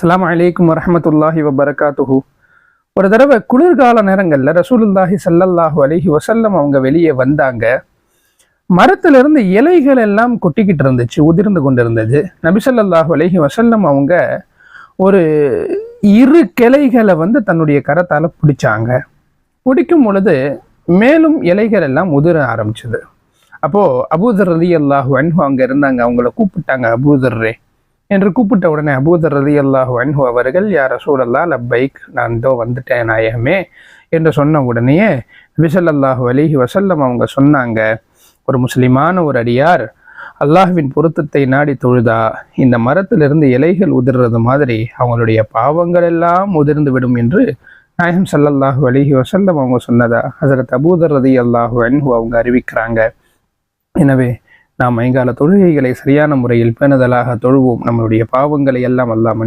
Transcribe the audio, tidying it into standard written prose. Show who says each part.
Speaker 1: அஸ்ஸலாமு அலைக்கும் வரஹ்மத்துல்லாஹி வபரகாத்துஹு. ஒரு தடவை குளிர்கால நேரங்களில் ரசூலுல்லாஹி ஸல்லல்லாஹு அலைஹி வஸல்லம் அவங்க வெளியே வந்தாங்க. மரத்திலிருந்து இலைகள் எல்லாம் கொட்டிக்கிட்டு இருந்துச்சு, உதிர்ந்து கொண்டு இருந்தது. நபி ஸல்லல்லாஹு அலைஹி வஸல்லம் அவங்க ஒரு இரு கிளைகளை தன்னுடைய கரத்தால் பிடிச்சாங்க. பிடிக்கும் பொழுது மேலும் இலைகள் எல்லாம் உதிர ஆரம்பிச்சது. அப்போது அபூதர் ரலியல்லாஹு அன்ஹு அங்கே இருந்தாங்க. அவங்கள கூப்பிட்டாங்க, அபூதர்ரே என்று கூப்பிட்ட உடனே அபூதர் ரலியல்லாஹு அன்ஹு அவர்கள், யா ரசூலல்லாஹ் லப்பைக், நான் இதோ வந்துட்டேன் நாயகமே என்று சொன்ன உடனேயே நபி ஸல்லல்லாஹு அலைஹி வஸல்லம் அவங்க சொன்னாங்க, ஒரு முஸ்லிமான ஒரு அடியார் அல்லாஹ்வின் பொருத்தத்தை நாடி தொழுதா இந்த மரத்திலிருந்து இலைகள் உதிர்றது மாதிரி அவங்களுடைய பாவங்கள் எல்லாம் உதிர்ந்து விடும் என்று நாயகம் ஸல்லல்லாஹு அலைஹி வஸல்லம் அவங்க சொன்னதா ஹஸரத் அபூதர் ரலியல்லாஹு அன்ஹு அவங்க அறிவிக்கிறாங்க. எனவே நாம் ஐங்கால தொழுகைகளை சரியான முறையில் பேணுதலாக தொழுவோம். நம்மளுடைய பாவங்களை எல்லாம் அல்லாஹ்